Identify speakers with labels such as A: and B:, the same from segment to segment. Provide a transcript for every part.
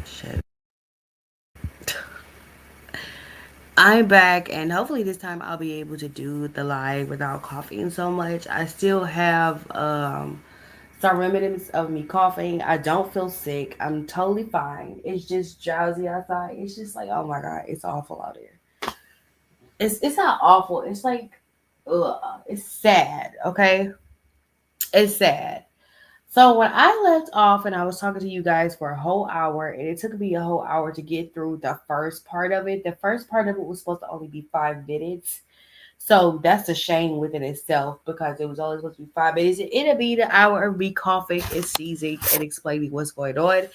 A: Shit. I'm back, and hopefully this time I'll be able to do the live without coughing so much. I still have some remnants of me coughing. I don't feel sick. I'm totally fine. It's just drowsy outside. It's just like, oh my god, it's awful out here. It's not awful. It's like, ugh, it's sad. Okay, it's sad. So when I left off and I was talking to you guys for a whole hour, and it took me a whole hour to get through the first part of it. The first part of it was supposed to only be 5 minutes. So that's a shame within itself because it was only supposed to be 5 minutes. It'll be the hour of me coughing and sneezing and explaining what's going on.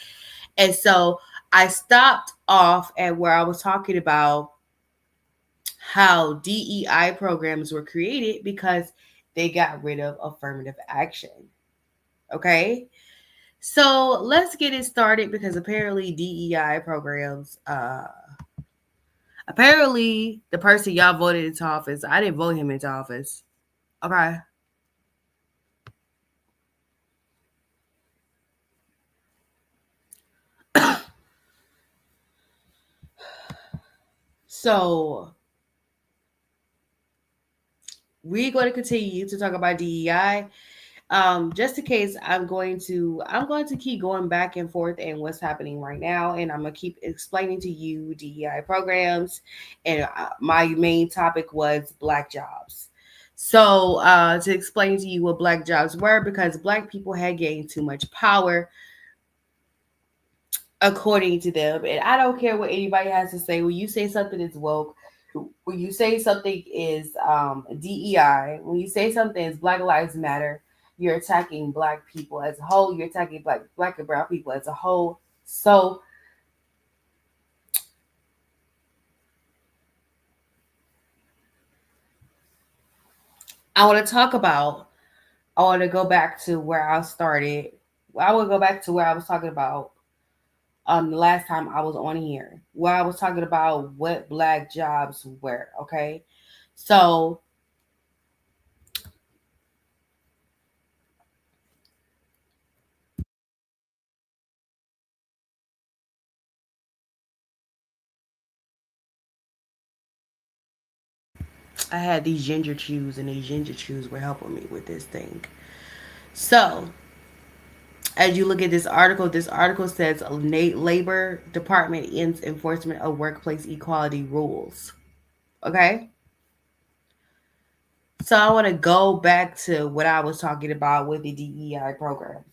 A: And so I stopped off at where I was talking about how DEI programs were created because they got rid of affirmative action. Okay. So let's get it started because apparently DEI programs, apparently the person y'all voted into office, I didn't vote him into office. Okay. So we're going to continue to talk about DEI. Just in case I'm going to keep going back and forth and what's happening right now, and I'm gonna keep explaining to you DEI programs. And my main topic was black jobs. So to explain to you what black jobs were, because black people had gained too much power according to them, and I don't care what anybody has to say. When you say something is woke, when you say something is DEI, when you say something is Black Lives Matter, you're attacking black people as a whole. You're attacking black and brown people as a whole. So I want to talk about. I want to go back to where I started. I will go back to where I was talking about the last time I was on here, where I was talking about what black jobs were. Okay, so I had these ginger chews, and these ginger chews were helping me with this thing. So, as you look at this article says Labor Department ends enforcement of workplace equality rules. Okay? So, I want to go back to what I was talking about with the DEI programs.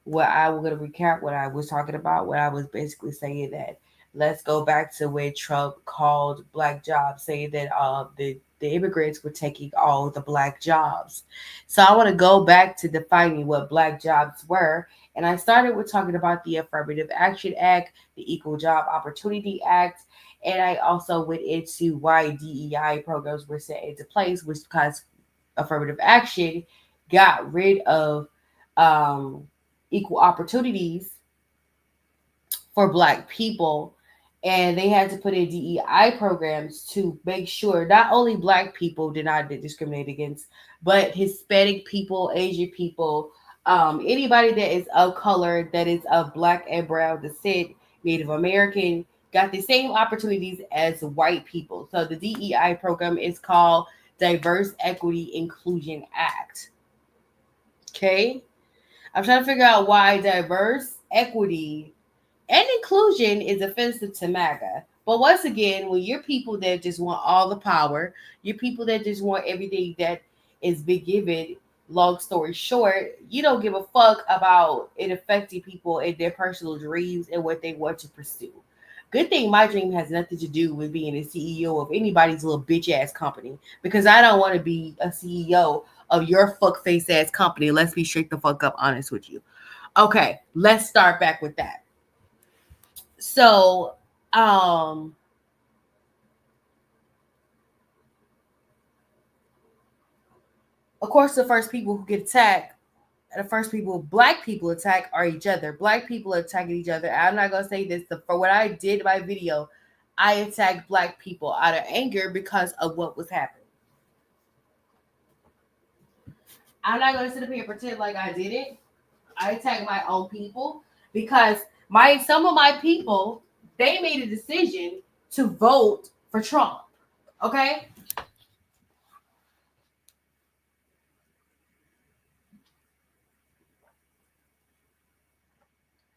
A: What I was going to recap what I was talking about, what I was basically saying that let's go back to where Trump called black jobs, saying that the immigrants were taking all the black jobs. So I want to go back to defining what black jobs were. And I started with talking about the Affirmative Action Act, the Equal Job Opportunity Act, and I also went into why DEI programs were set into place, which because affirmative action got rid of um, equal opportunities for black people, and they had to put in DEI programs to make sure not only black people did not get discriminated against, but Hispanic people, Asian people, anybody that is of color, that is of black and brown descent, Native American, got the same opportunities as white people. So the DEI program is called Diverse Equity Inclusion Act. Okay, I'm trying to figure out why diverse equity and inclusion is offensive to MAGA. But once again, when you're people that just want all the power, you're people that just want everything that is been given, long story short, you don't give a fuck about it affecting people and their personal dreams and what they want to pursue. Good thing my dream has nothing to do with being a CEO of anybody's little bitch ass company because I don't want to be a CEO of your fuck face ass company. Let's be straight the fuck up honest with you. Okay, let's start back with that. So, um, of course, the first people who get attacked, the first people black people attack are each other. Black people attacking each other. I'm not gonna say this. For what I did in my video, I attacked black people out of anger because of what was happening. I'm not gonna sit up here and pretend like I did it. I attacked my own people because Some of my people, they made a decision to vote for Trump. Okay?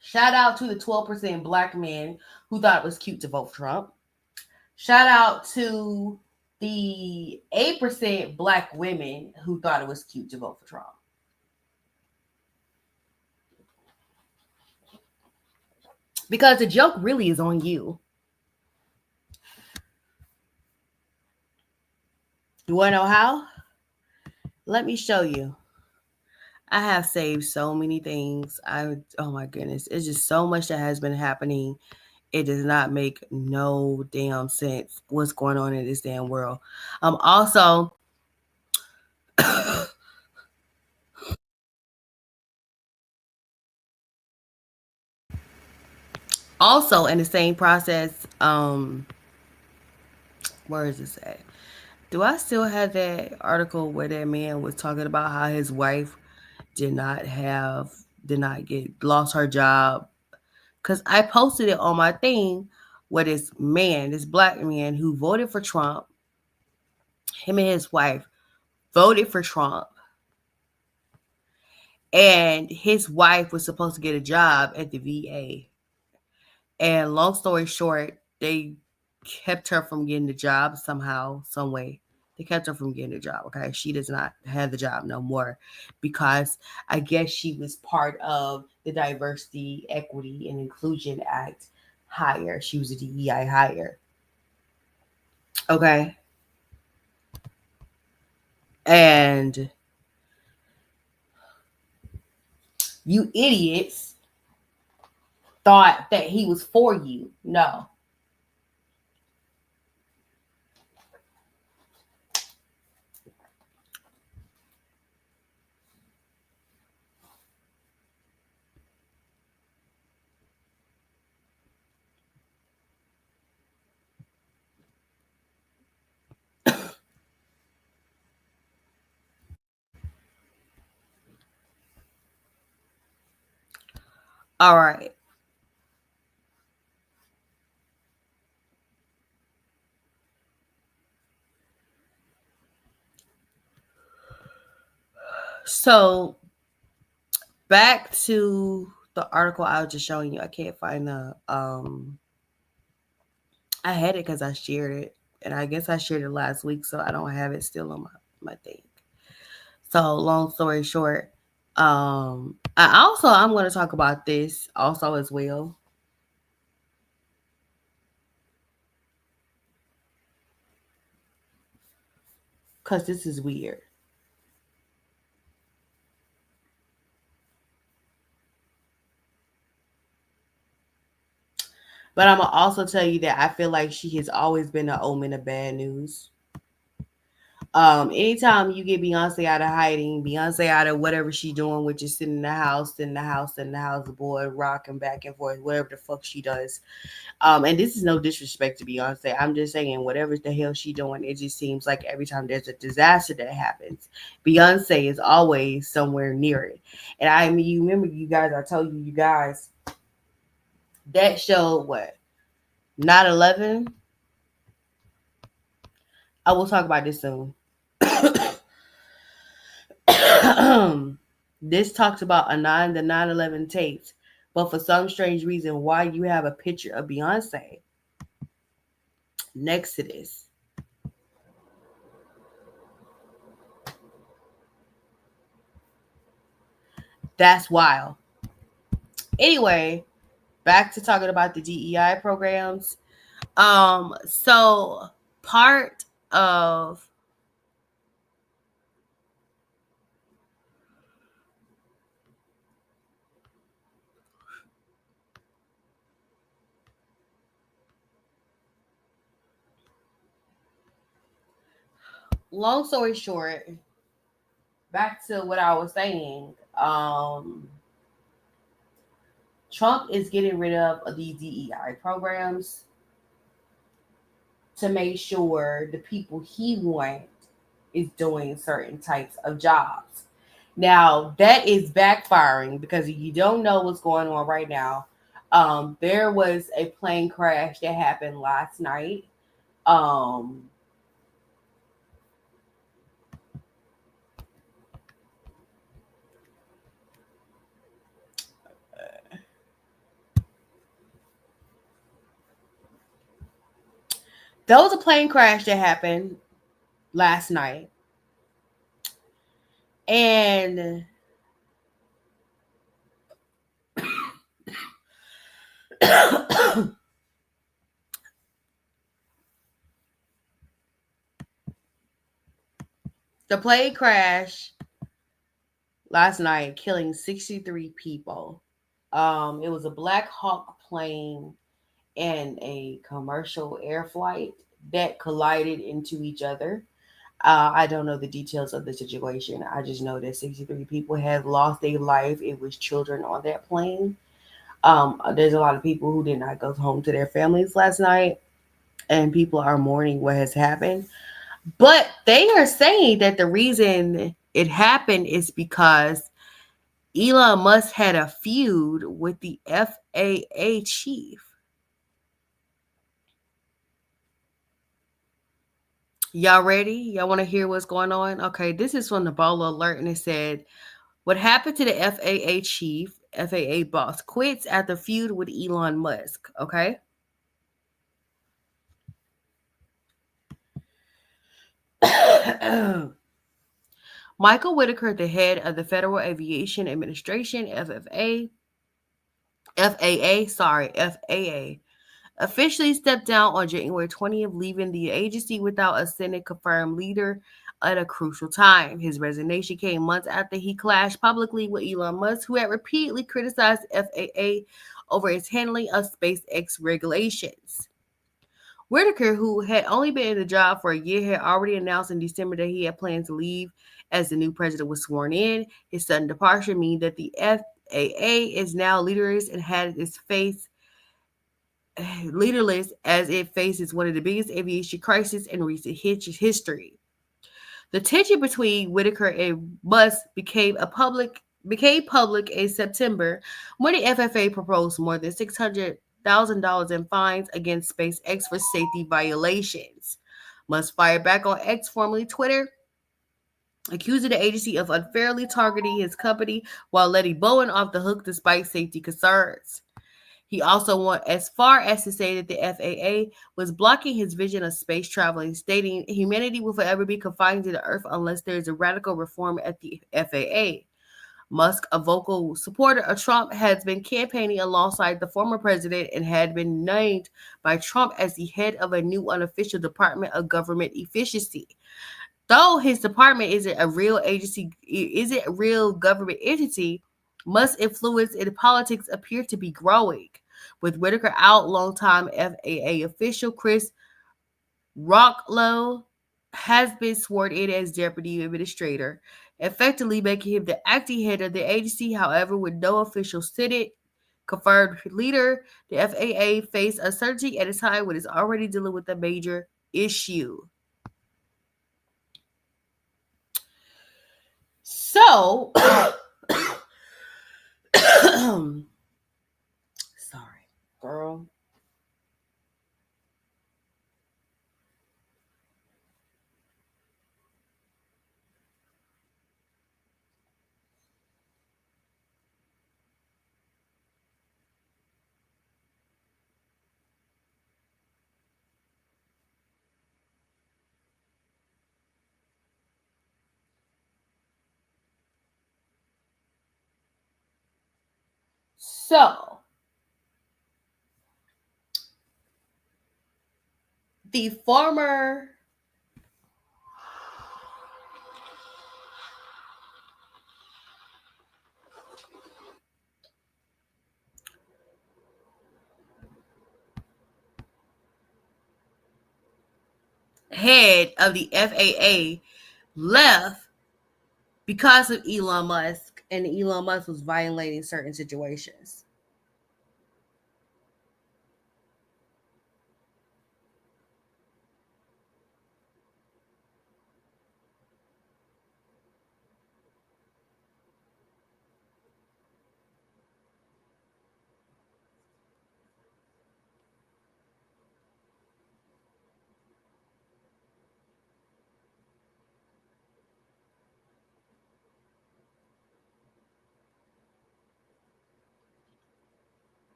A: Shout out to the 12% black men who thought it was cute to vote for Trump. Shout out to the 8% black women who thought it was cute to vote for Trump. Because the joke really is on you. You want to know how? Let me show you. I have saved so many things. Oh my goodness, it's just so much that has been happening. It does not make no damn sense what's going on in this damn world. Also, also in the same process, where is this at? Do I still have that article where that man was talking about how his wife did not have did not get lost her job? Because I posted it on my thing where this man, this black man who voted for Trump, him and his wife voted for Trump, and his wife was supposed to get a job at the VA. And long story short, they kept her from getting the job somehow, some way. They kept her from getting the job. Okay, she does not have the job no more because I guess she was part of the Diversity, Equity, and Inclusion Act hire. She was a DEI hire. Okay, and you idiots thought that he was for you. No. All right. So back to the article I was just showing you. I can't find the I had it because I shared it, and I guess I shared it last week, so I don't have it still on my thing. So long story short, I'm going to talk about this also as well, because this is weird. But I'm gonna also tell you that I feel like she has always been an omen of bad news. Anytime you get Beyonce out of hiding, Beyonce out of whatever she's doing, which is sitting in the house, boy, rocking back and forth, whatever the fuck she does. And this is no disrespect to Beyonce. I'm just saying, whatever the hell she doing, it just seems like every time there's a disaster that happens, Beyonce is always somewhere near it. And I mean, you remember, you guys, I told you guys that show what 9/11. I will talk about this soon. This talks about the 9/11 tapes, but for some strange reason, why you have a picture of Beyonce next to this? That's wild. Anyway, back to talking about the DEI programs. So part of long story short, back to what I was saying. Trump is getting rid of these DEI programs to make sure the people he wants is doing certain types of jobs. Now, that is backfiring because you don't know what's going on right now. There was a plane crash that happened last night. Um, there was a plane crash that happened last night, and the plane crash last night, killing 63 people. It was a Black Hawk plane and a commercial air flight that collided into each other. I don't know the details of the situation. I just know that 63 people had lost their life. It was children on that plane. There's a lot of people who did not go home to their families last night, and people are mourning what has happened. But they are saying that the reason it happened is because Elon Musk had a feud with the FAA chief. Y'all ready? Y'all want to hear what's going on? Okay, this is from the Bolo Alert, and it said, "What happened to the FAA chief, FAA boss, quits after feud with Elon Musk." Okay. Michael Whitaker, the head of the Federal Aviation Administration, FAA, officially stepped down on January 20th, leaving the agency without a Senate confirmed leader at a crucial time. His resignation came months after he clashed publicly with Elon Musk, who had repeatedly criticized FAA over its handling of SpaceX regulations. Whitaker, who had only been in the job for a year, had already announced in December that he had planned to leave as the new president was sworn in. His sudden departure means that the FAA is now leaderless and had its face leaderless as it faces one of the biggest aviation crises in recent history. The tension between Whitaker and Musk became public in September when the FAA proposed more than $600,000 in fines against SpaceX for safety violations. Musk fired back on X, formerly Twitter, accusing the agency of unfairly targeting his company while letting Boeing off the hook despite safety concerns. He also went as far as to say that the FAA was blocking his vision of space traveling, stating humanity will forever be confined to the Earth unless there is a radical reform at the FAA. Musk, a vocal supporter of Trump, has been campaigning alongside the former president and had been named by Trump as the head of a new unofficial Department of Government Efficiency. Though his department isn't a real government entity, Musk's influence in politics appear to be growing. With Whitaker out, longtime FAA official Chris Rocklow has been sworn in as deputy administrator, effectively making him the acting head of the agency. However, with no official Senate confirmed leader, the FAA faced uncertainty at a time when it's already dealing with a major issue. So, sorry, girl. So, the former head of the FAA left because of Elon Musk, and Elon Musk was violating certain situations.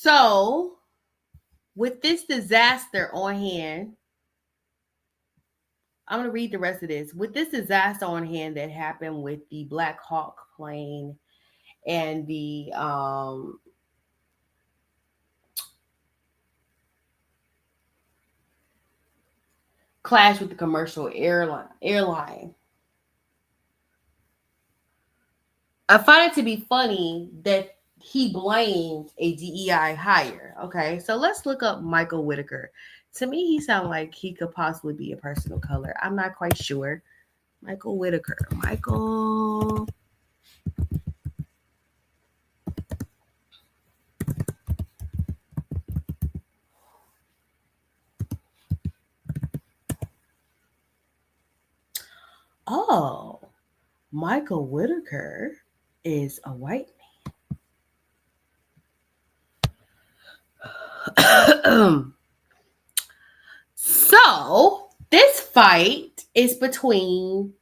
A: So, with this disaster on hand, I'm going to read the rest of this. With this disaster on hand that happened with the Black Hawk plane and the clash with the commercial airline. I find it to be funny that he blamed a DEI hire. Okay, so let's look up Michael Whitaker. To me, he sounds like he could possibly be a person of color. I'm not quite sure. Michael Whitaker. Michael. Oh, Michael Whitaker is a white man. So, this fight is between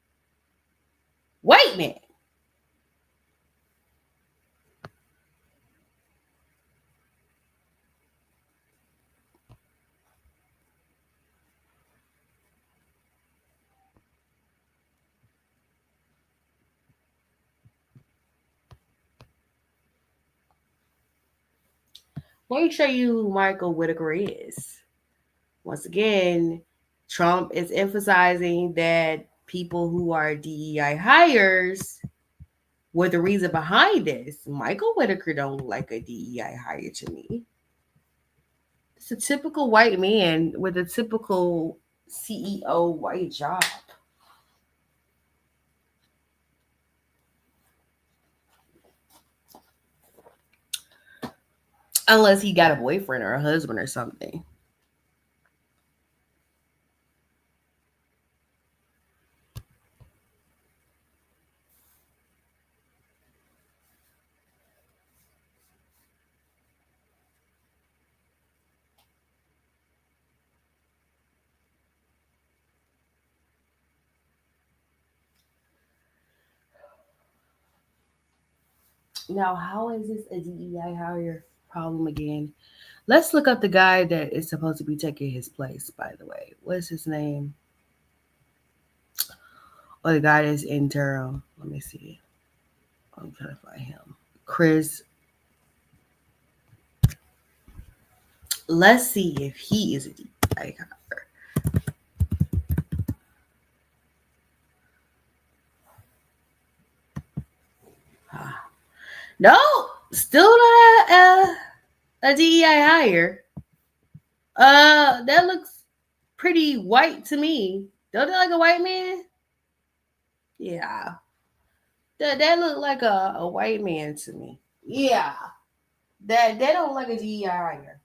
A: white men. Let me show you who Michael Whitaker is. Once again, Trump is emphasizing that people who are DEI hires were the reason behind this. Michael Whitaker don't look like a DEI hire to me. It's a typical white man with a typical CEO white job. Unless he got a boyfriend or a husband or something. Now, how is this a DEI hire problem again? Let's look up the guy that is supposed to be taking his place, by the way. What's his name? Oh, the guy that's interim. Let me see. I'm trying to find him. Chris. Let's see if he is a DEI hire. No, still not a DEI hire. That looks pretty white to me. Don't it look like a white man? Yeah. That look like a white man to me. Yeah. That don't look like a DEI hire.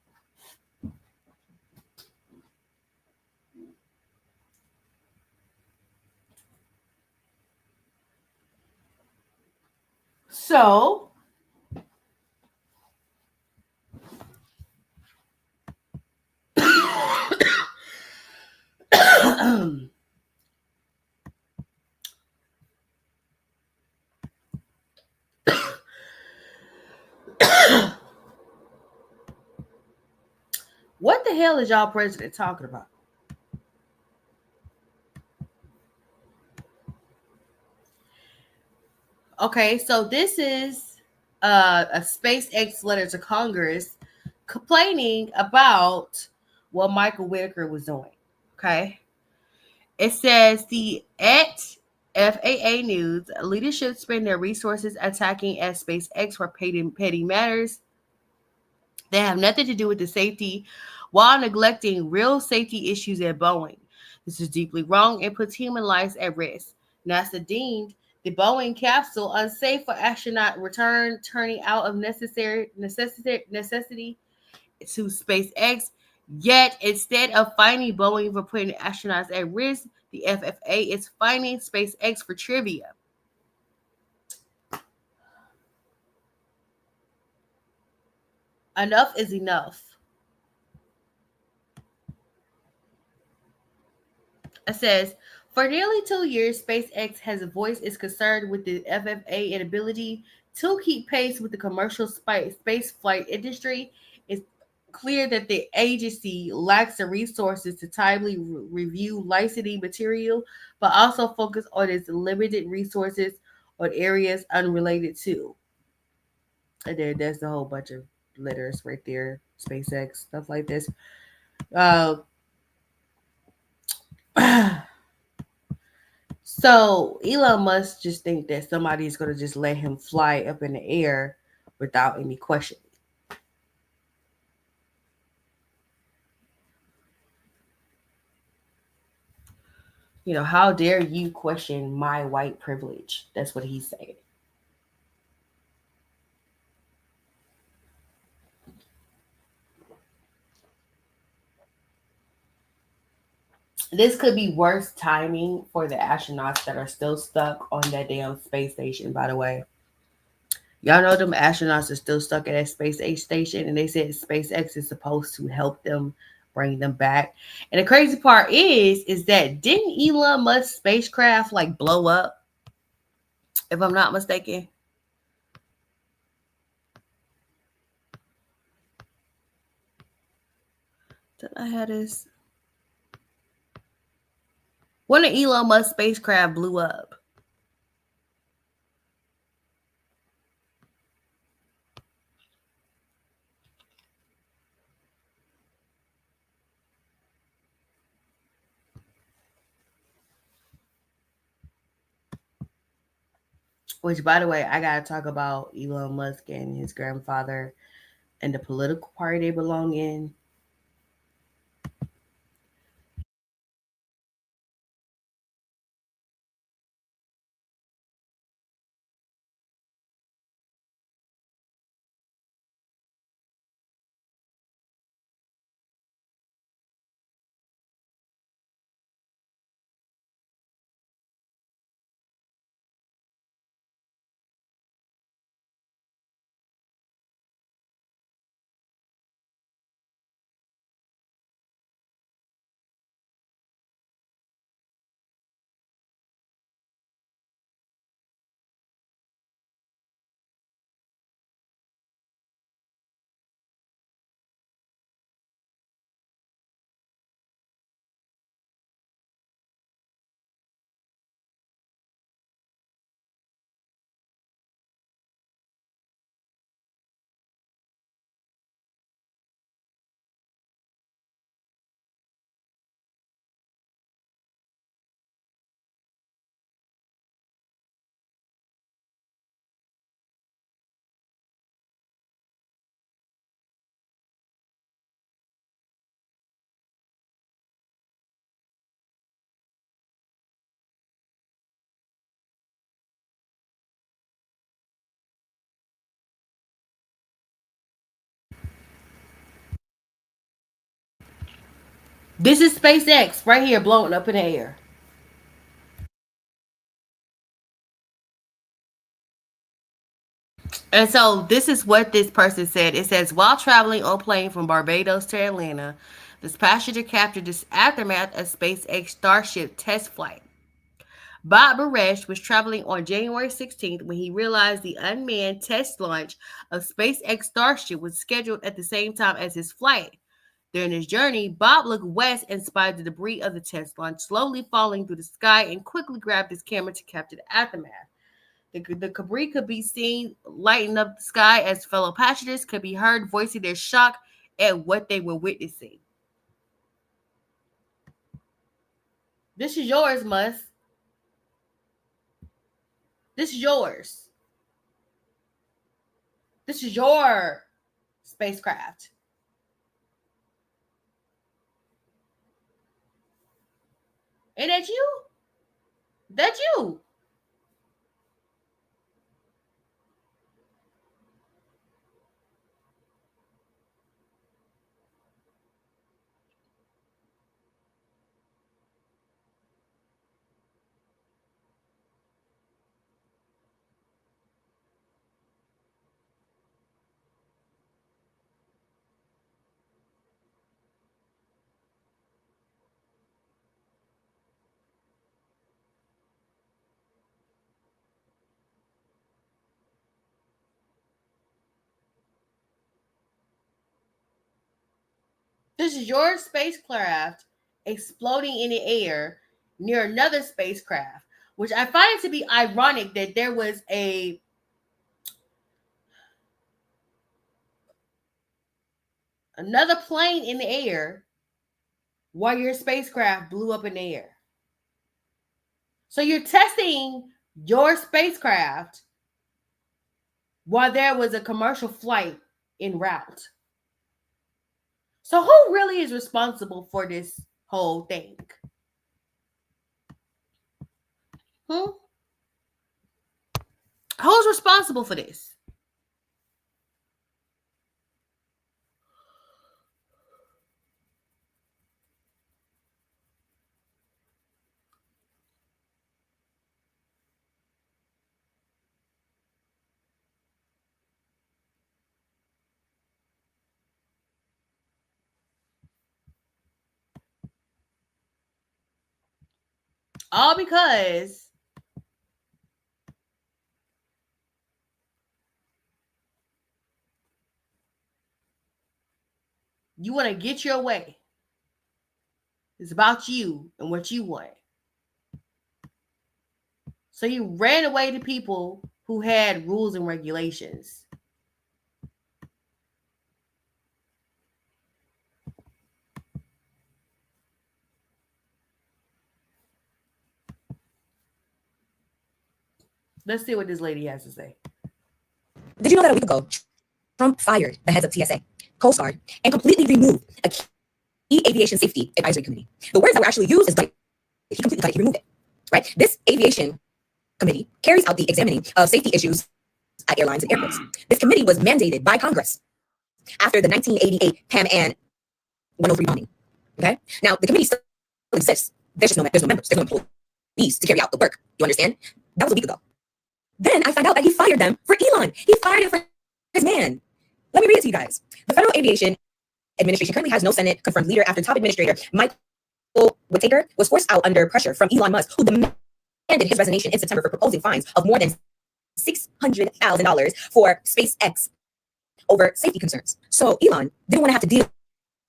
A: So what the hell is y'all president talking about? Okay, so this is a SpaceX letter to Congress complaining about what Michael Whitaker was doing. Okay. It says the at FAA News leadership spend their resources attacking at SpaceX for petty matters that have nothing to do with the safety while neglecting real safety issues at Boeing. This is deeply wrong and puts human lives at risk. NASA deemed the Boeing capsule unsafe for astronaut return, turning out of necessity to SpaceX. Yet, instead of fining Boeing for putting astronauts at risk, the FAA is fining SpaceX for trivia. Enough is enough. It says, for nearly 2 years, SpaceX has voiced its concern with the FAA inability to keep pace with the commercial space flight industry. In clear that the agency lacks the resources to timely review licensing material, but also focus on its limited resources on areas unrelated to. And then there's a whole bunch of letters right there, SpaceX, stuff like this. Uh, so Elon Musk just think that somebody's gonna just let him fly up in the air without any question. How dare you question my white privilege? That's what he's saying. This could be worse timing for the astronauts that are still stuck on that damn space station, by the way. Y'all know them astronauts are still stuck at that space station, and they said SpaceX is supposed to help them bring them back. And the crazy part is that didn't Elon Musk spacecraft like blow up, if I'm not mistaken? Did I have this? One of Elon Musk spacecraft blew up. Which, by the way, I gotta talk about Elon Musk and his grandfather and the political party they belong in. This is SpaceX right here blowing up in the air. And so this is what this person said. It says, while traveling on plane from Barbados to Atlanta, this passenger captured this aftermath of SpaceX Starship test flight. Bob Baresh was traveling on January 16th when he realized the unmanned test launch of SpaceX Starship was scheduled at the same time as his flight. During his journey, Bob looked west and spied the debris of the test launch slowly falling through the sky and quickly grabbed his camera to capture the aftermath. The debris could be seen lighting up the sky as fellow passengers could be heard voicing their shock at what they were witnessing. This is yours, Musk. This is yours. This is your spacecraft. Ain't that you? That you. this is your spacecraft exploding in the air near another spacecraft, which I find it to be ironic that there was another plane in the air while your spacecraft blew up in the air. So you're testing your spacecraft while there was a commercial flight en route. So who really is responsible for this whole thing? Who's responsible for this? All because you want to get your way. It's about you and what you want. So you ran away to people who had rules and regulations. Let's see what this lady has to say.
B: Did you know that a week ago, Trump fired the heads of TSA, Coast Guard, and completely removed a key aviation safety advisory committee? The words that were actually used is like, he completely cut it, he removed it, right? This aviation committee carries out the examining of safety issues at airlines and airports. This committee was mandated by Congress after the 1988 Pan Am 103 bombing, okay? Now, the committee still exists. There's no members, there's no employees to carry out the work. You understand? That was a week ago. Then I found out that he fired them for Elon. He fired him for his man. Let me read it to you guys. The Federal Aviation Administration currently has no Senate-confirmed leader after top administrator Michael Whitaker was forced out under pressure from Elon Musk, who demanded his resignation in September for proposing fines of more than $600,000 for SpaceX over safety concerns. So Elon didn't want to have to deal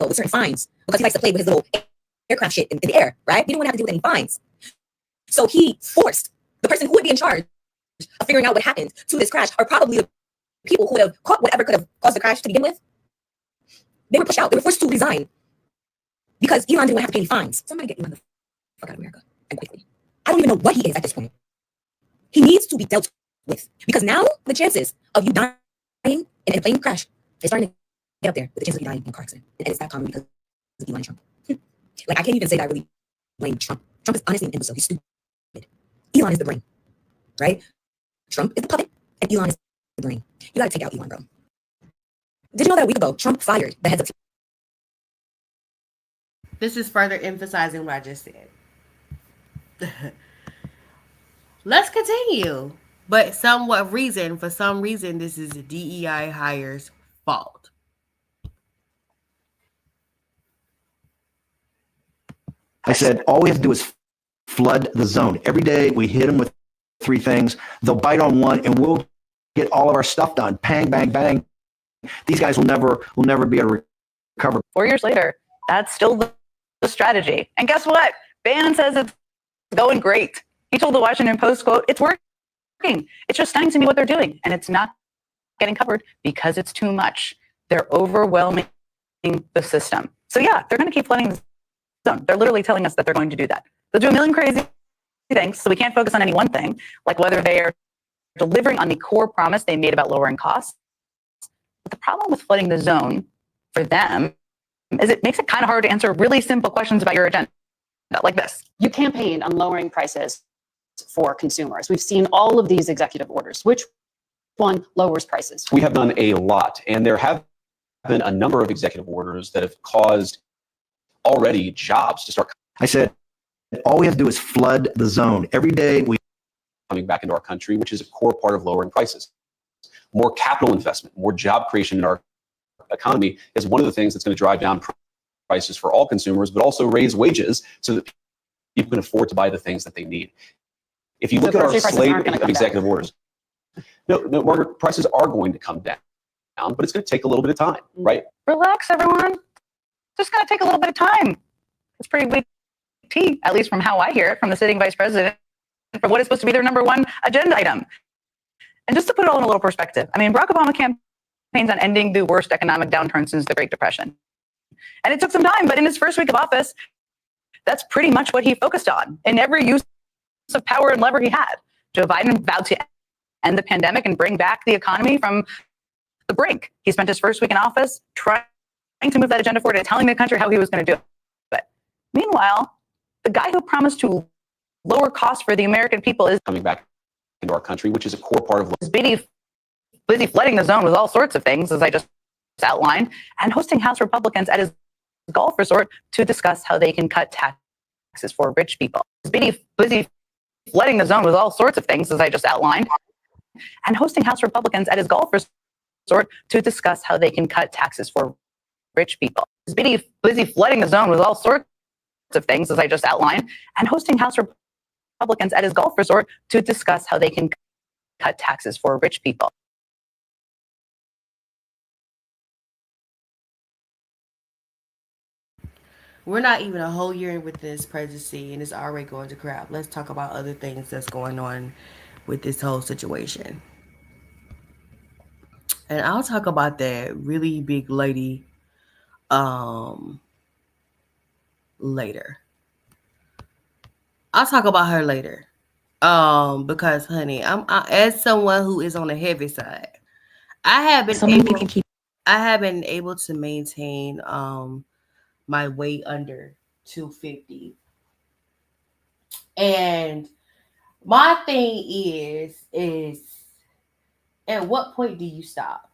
B: with certain fines because he likes to play with his little aircraft shit in the air, right? He didn't want to have to deal with any fines. So he forced the person who would be in charge of figuring out what happened to this crash, or probably the people who would have caught whatever could have caused the crash to begin with. They were pushed out. They were forced to resign because Elon didn't want to have to pay any fines. Somebody get Elon the fuck out of America, and quickly. I don't even know what he is at this point. He needs to be dealt with, because now the chances of you dying in a plane crash is starting to get up there with the chance of you dying in a car accident. And it's that common because of Elon and Trump. Like, I can't even say that I really blame Trump. Trump is honestly an imbecile. He's stupid. Elon is the brain, right? Trump is the puppet, and Elon is the brain. You gotta take out Elon, bro. Did you know that a week ago, Trump fired the heads of...
A: This is further emphasizing what I just said. Let's continue. But for some reason, this is a DEI hire's fault.
C: I said, all we have to do is flood the zone. Every day we hit them with 3 things. They'll bite on one and we'll get all of our stuff done. Bang, bang, bang. These guys will never be able to recover.
D: 4 years later, that's still the strategy. And guess what? Bannon says it's going great. He told the Washington Post, quote, "It's working. It's just stunning to me what they're doing. And it's not getting covered because it's too much. They're overwhelming the system." So yeah, they're going to keep flooding the zone. They're literally telling us that they're going to do that. They'll do a million crazy things, so we can't focus on any one thing, like whether they are delivering on the core promise they made about lowering costs. But the problem with flooding the zone for them is it makes it kind of hard to answer really simple questions about your agenda, like this.
E: You campaigned on lowering prices for consumers. We've seen all of these executive orders. Which one lowers prices?
F: We have done a lot, and there have been a number of executive orders that have caused already jobs to start.
C: I said, all we have to do is flood the zone. Every day we
F: coming back into our country, which is a core part of lowering prices. More capital investment, more job creation in our economy is one of the things that's going to drive down prices for all consumers, but also raise wages so that people can afford to buy the things that they need. If you look at our slate of executive orders, no, Margaret, prices are going to come down, but it's going to take a little bit of time, right?
D: Relax, everyone. just going to take a little bit of time. It's pretty weak tea, at least from how I hear it from the sitting vice president, for what is supposed to be their number one agenda item. And just to put it all in a little perspective, I mean, Barack Obama campaigns on ending the worst economic downturn since the Great Depression. And it took some time, but in his first week of office, that's pretty much what he focused on in every use of power and lever he had. Joe Biden vowed to end the pandemic and bring back the economy from the brink. He spent his first week in office trying to move that agenda forward and telling the country how he was going to do it. Meanwhile, the guy who promised to lower costs for the American people is
F: coming back into our country, which is a core part of
D: busy flooding the zone with all sorts of things, as I just outlined, and hosting House Republicans at his golf resort to discuss how they can cut taxes for rich people. Busy flooding the zone with all sorts of things, as I just outlined, and hosting House Republicans at his golf resort to discuss how they can cut taxes for rich people. Busy flooding the zone with all sorts of things, as I just outlined, and hosting House Republicans at his golf resort to discuss how they can cut taxes for rich people.
A: We're not even a whole year with this presidency and it's already going to crap. Let's talk about other things that's going on with this whole situation. And I'll talk about that really big lady later. I'll talk about her later. Because honey, as someone who is on the heavy side, I have been able to maintain my weight under 250. And my thing is at what point do you stop?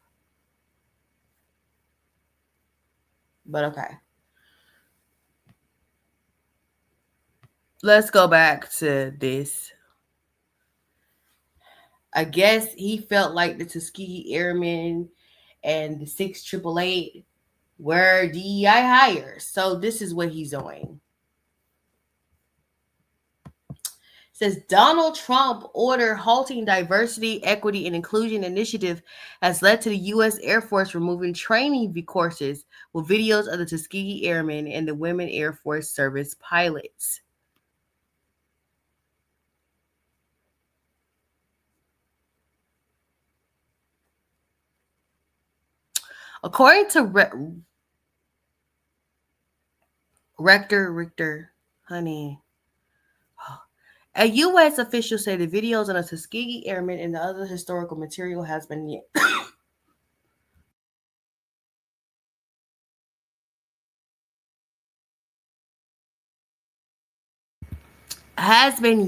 A: But okay. Let's go back to this. I guess he felt like the Tuskegee Airmen and the 6888 were DEI hires. So this is what he's doing. Says Donald Trump order halting diversity, equity, and inclusion initiative has led to the U.S. Air Force removing training courses with videos of the Tuskegee Airmen and the Women Air Force Service pilots. According to Richter, honey, a U.S. official said the videos on the Tuskegee Airmen and the other historical material has been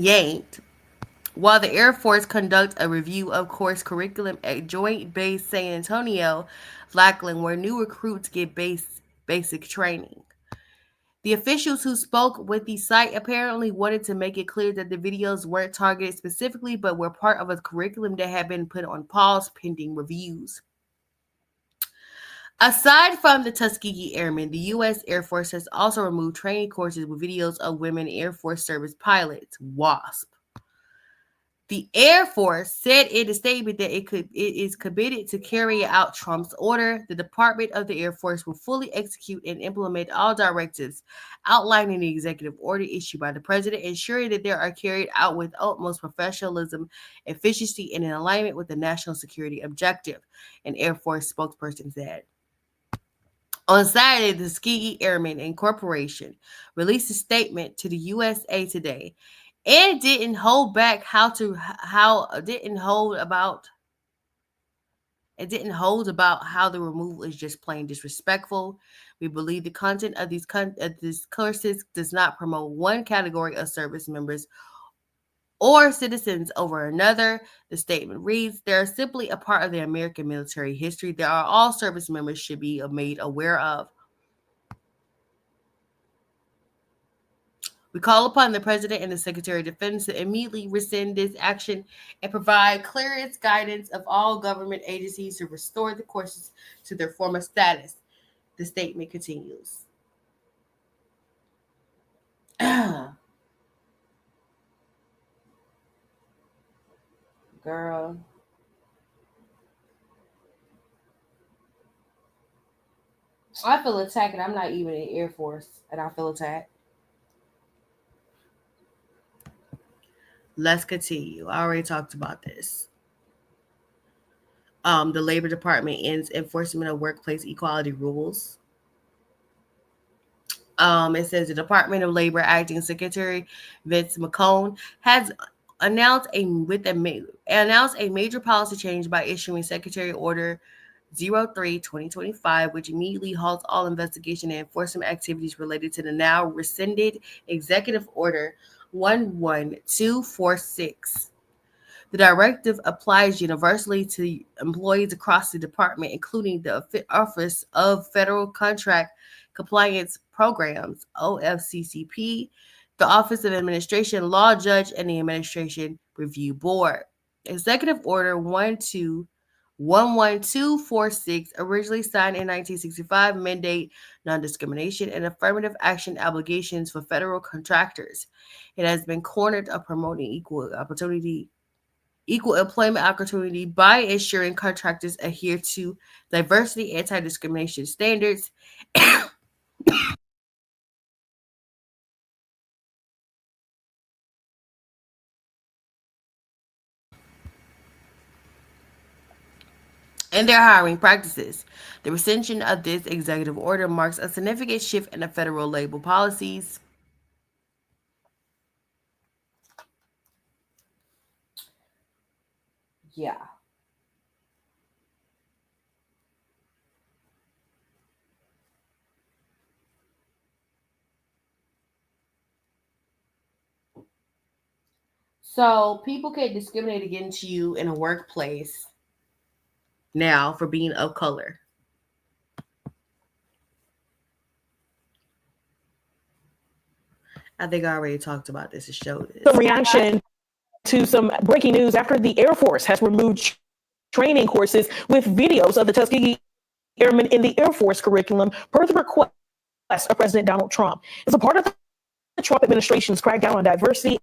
A: yanked while the Air Force conducts a review of course curriculum at Joint Base San Antonio, Lackland, where new recruits get basic training. The officials who spoke with the site apparently wanted to make it clear that the videos weren't targeted specifically, but were part of a curriculum that had been put on pause pending reviews. Aside from the Tuskegee Airmen, the U.S. Air Force has also removed training courses with videos of women Air Force Service pilots, WASP. The Air Force said in a statement that it is committed to carry out Trump's order. The Department of the Air Force will fully execute and implement all directives outlined in the executive order issued by the president, ensuring that they are carried out with utmost professionalism, efficiency, and in alignment with the national security objective, an Air Force spokesperson said. On Saturday, the Tuskegee Airmen Incorporation released a statement to the USA Today and didn't hold about how the removal is just plain disrespectful. We believe the content of these courses does not promote one category of service members or citizens over another. The statement reads, they are simply a part of the American military history that all service members should be made aware of. We call upon the President and the Secretary of Defense to immediately rescind this action and provide clearance guidance of all government agencies to restore the courses to their former status. The statement continues. Girl. I feel attacked, and I'm not even in the Air Force, and I feel attacked. Let's continue. I already talked about this. The Labor Department ends enforcement of workplace equality rules. It says the Department of Labor Acting Secretary Vince McCone has announced a major policy change by issuing Secretary Order 03/2025, which immediately halts all investigation and enforcement activities related to the now rescinded Executive Order 11246. The directive applies universally to employees across the department, including the Office of Federal Contract Compliance Programs, OFCCP, the Office of Administration Law Judge, and the Administration Review Board. Executive Order 11246, originally signed in 1965, mandate non-discrimination and affirmative action obligations for federal contractors. It has been cornered of promoting equal employment opportunity by ensuring contractors adhere to diversity anti-discrimination standards and their hiring practices. The rescission of this executive order marks a significant shift in the federal labor policies. Yeah. So people can discriminate against you in a workplace now for being of color. I think I already talked about this and showed this.
G: Some reaction to some breaking news after the Air Force has removed training courses with videos of the Tuskegee Airmen in the Air Force curriculum per the request of President Donald Trump. It's a part of the Trump administration's crackdown on diversity,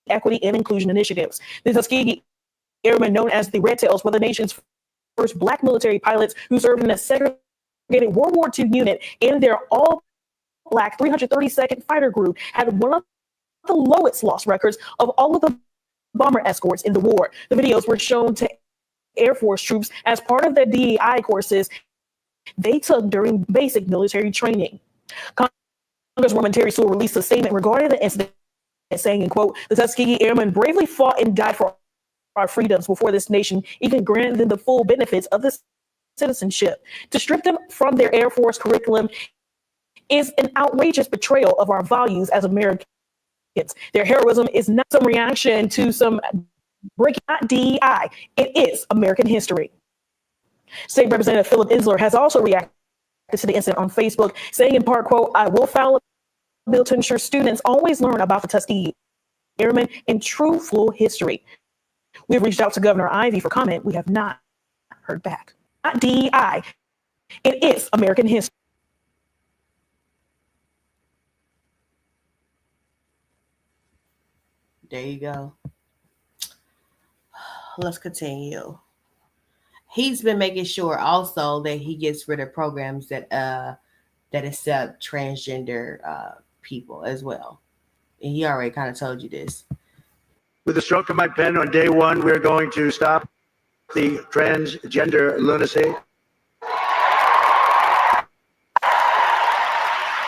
G: equity, and inclusion initiatives. The Tuskegee Airmen, known as the Red Tails, were the nation's first Black military pilots who served in a segregated World War II unit, and their all-Black 332nd Fighter Group had one of the lowest loss records of all of the bomber escorts in the war. The videos were shown to Air Force troops as part of the DEI courses they took during basic military training. Congresswoman Terry Sewell released a statement regarding the incident, saying, in quote, "The Tuskegee Airmen bravely fought and died for our freedoms before this nation even granted them the full benefits of this citizenship. To strip them from their Air Force curriculum is an outrageous betrayal of our values as Americans. Their heroism is not some reaction to some breaking, not DEI. It is American history." State Representative Philip Isler has also reacted to the incident on Facebook, saying in part, quote, "I will file a bill to ensure students always learn about the Tuskegee Airmen and true full history. We've reached out to Governor Ivey for comment. We have not heard back. Not DEI. It is American history."
A: There you go. Let's continue. He's been making sure also that he gets rid of programs that accept transgender people as well. And he already kind of told you this.
H: With the stroke of my pen on day one, we're going to stop the transgender lunacy.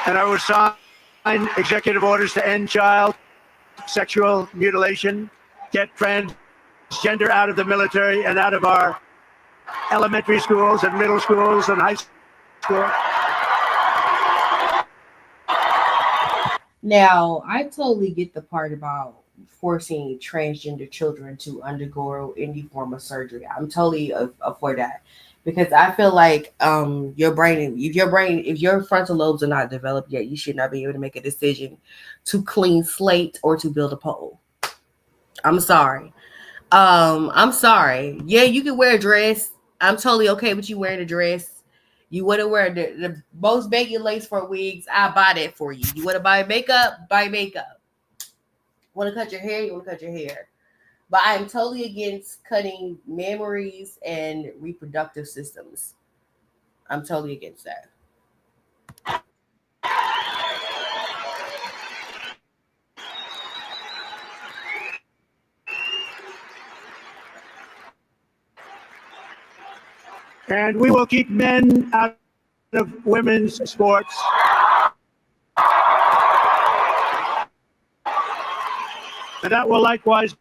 H: And I will sign executive orders to end child sexual mutilation, get transgender out of the military and out of our elementary schools and middle schools and high school.
A: Now, I totally get the part about forcing transgender children to undergo any form of surgery. I'm totally for that because I feel like if your frontal lobes are not developed yet, you should not be able to make a decision to clean slate or to build a pole. I'm sorry. I'm sorry. Yeah, you can wear a dress. I'm totally okay with you wearing a dress. You want to wear the most baggy lace for wigs, I buy that for you. You want to buy makeup, buy makeup. Want to cut your hair, you want to cut your hair. But I am totally against cutting memories and reproductive systems. I'm totally against that.
H: And we will keep men out of women's sports. And that will likewise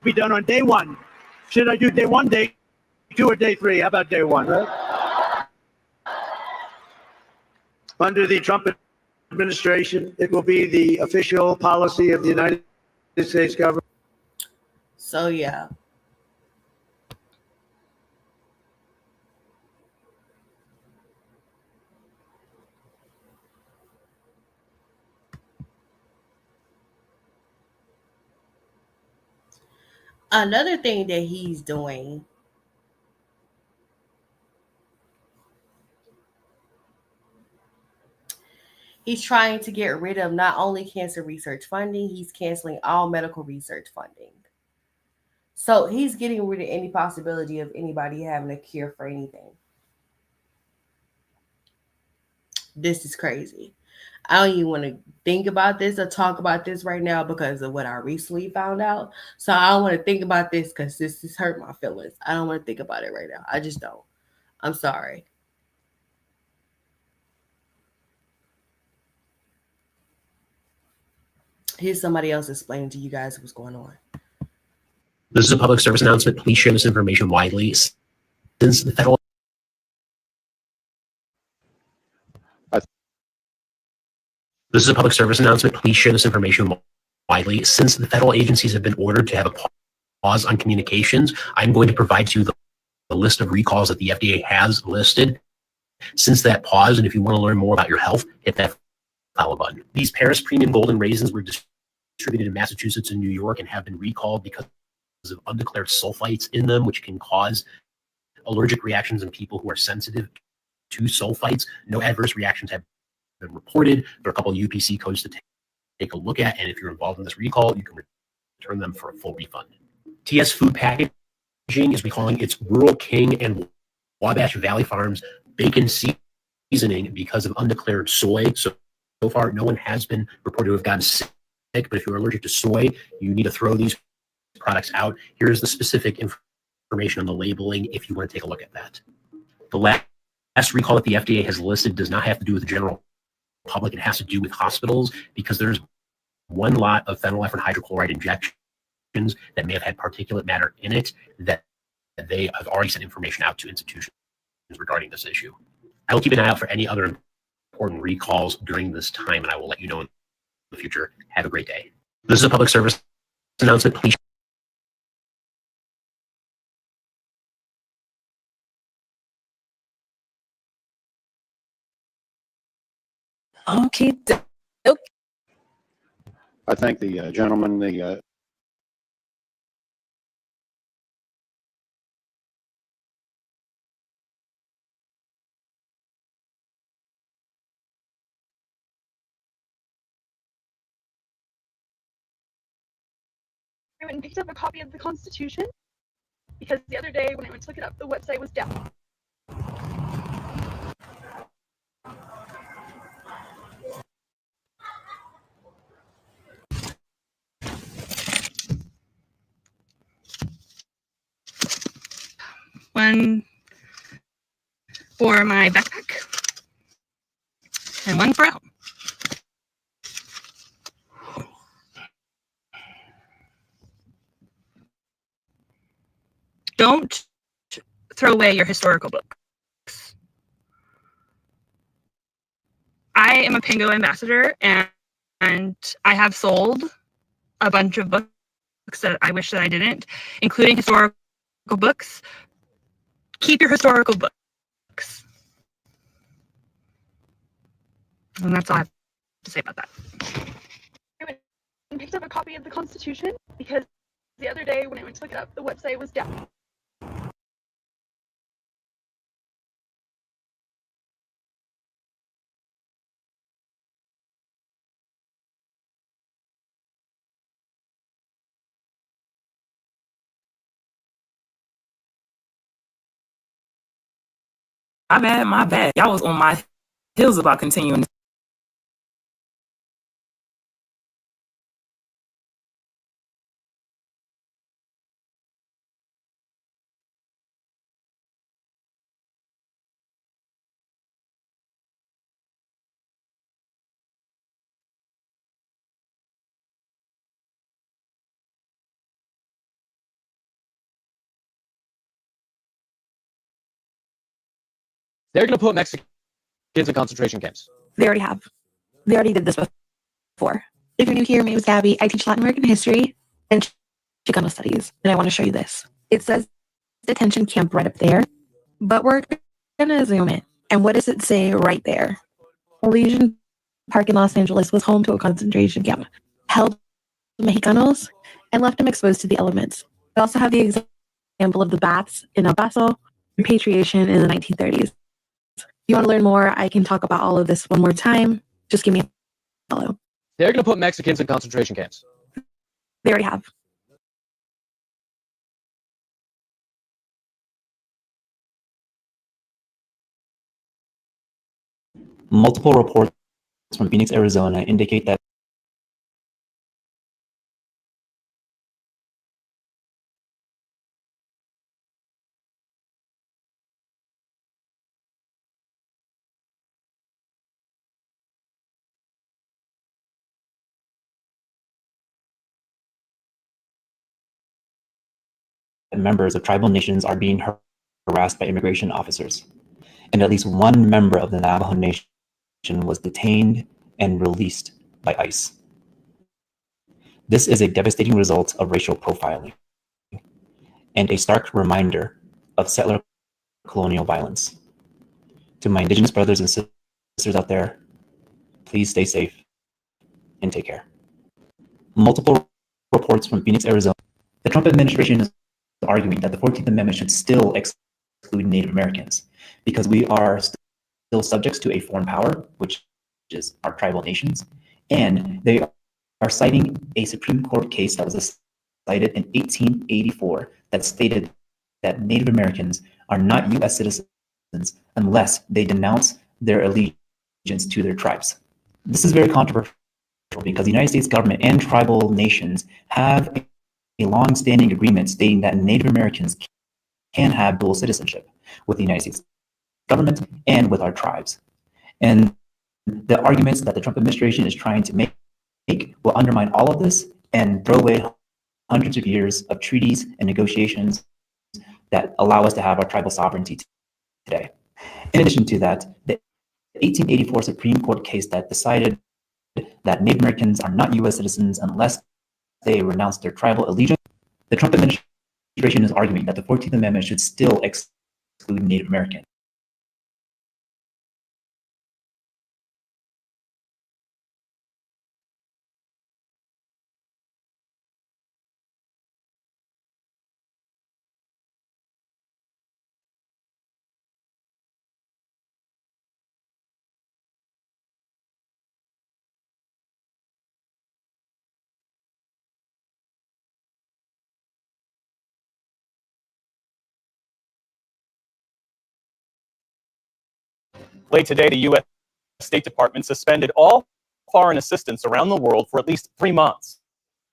H: be done on day one. Should I do day one, day two, or day three? How about day one, right? Under the Trump administration, it will be the official policy of the United States government.
A: So yeah. Another thing that he's doing, he's trying to get rid of not only cancer research funding, he's canceling all medical research funding. So he's getting rid of any possibility of anybody having a cure for anything. This is crazy. I don't even want to think about this or talk about this right now because of what I recently found out. So I don't want to think about this because this has hurt my feelings. I don't want to think about it right now. I just don't. I'm sorry. Here's somebody else explaining to you guys what's going on.
I: This is a public service announcement. Please share this information widely since the federal This is a public service announcement. Please share this information widely. Since the federal agencies have been ordered to have a pause on communications, I'm going to provide to you the list of recalls that the FDA has listed since that pause. And if you want to learn more about your health, hit that follow button. These Paris Premium Golden Raisins were distributed in Massachusetts and New York and have been recalled because of undeclared sulfites in them, which can cause allergic reactions in people who are sensitive to sulfites. No adverse reactions have been reported. There are a couple of UPC codes to take a look at, and if you're involved in this recall, you can return them for a full refund. TS Food Packaging is recalling its Rural King and Wabash Valley Farms bacon seasoning because of undeclared soy. So far, no one has been reported to have gotten sick, but if you're allergic to soy, you need to throw these products out. Here's the specific information on the labeling if you want to take a look at that. The last recall that the FDA has listed does not have to do with the general public. It has to do with hospitals because there's one lot of phenylephrine hydrochloride injections that may have had particulate matter in it that they have already sent information out to institutions regarding this issue. I will keep an eye out for any other important recalls during this time, and I will let you know in the future. Have a great day. This is a public service announcement. Please.
B: Okay.
J: I thank the gentleman, the
K: I went and picked up a copy of the Constitution because the other day when I went to look it up, the website was down. One for my backpack and one for out. Don't throw away your historical books. I am a Pingo ambassador, and I have sold a bunch of books that I wish that I didn't, including historical books. Keep your historical books. And that's all I have to say about that. I went and picked up a copy of the Constitution because the other day when I went to look it up, the website was down.
L: My bad, my bad. Y'all was on my heels about continuing.
M: They're going to put Mexicans in concentration camps.
N: They already have. They already did this before. If you're new here, my name is Gabby. I teach Latin American history and Chicano studies, and I want to show you this. It says detention camp right up there, but we're going to zoom in. And what does it say right there? Elysian Park in Los Angeles was home to a concentration camp, held Mexicanos, and left them exposed to the elements. We also have the example of the baths in El Paso, repatriation in the 1930s. If you want to learn more, I can talk about all of this one more time. Just give me a follow.
M: They're going to put Mexicans in concentration camps.
N: They already have.
O: Multiple reports from Phoenix, Arizona indicate that members of tribal nations are being harassed by immigration officers, and at least one member of the Navajo Nation was detained and released by ICE. This is a devastating result of racial profiling and a stark reminder of settler colonial violence. To my Indigenous brothers and sisters out there, please stay safe and take care. Multiple reports from Phoenix, Arizona. The Trump administration is arguing that the 14th Amendment should still exclude Native Americans because we are still subjects to a foreign power, which is our tribal nations, and they are citing a Supreme Court case that was decided in 1884 that stated that Native Americans are not U.S. citizens unless they denounce their allegiance to their tribes. This is very controversial because the United States government and tribal nations have a long-standing agreement stating that Native Americans can have dual citizenship with the United States government and with our tribes. And the arguments that the Trump administration is trying to make will undermine all of this and throw away hundreds of years of treaties and negotiations that allow us to have our tribal sovereignty today. In addition to that, the 1884 Supreme Court case that decided that Native Americans are not U.S. citizens unless they renounce their tribal allegiance, the Trump administration is arguing that the 14th Amendment should still exclude Native Americans.
P: Late today, the U.S. State Department suspended all foreign assistance around the world for at least 3 months.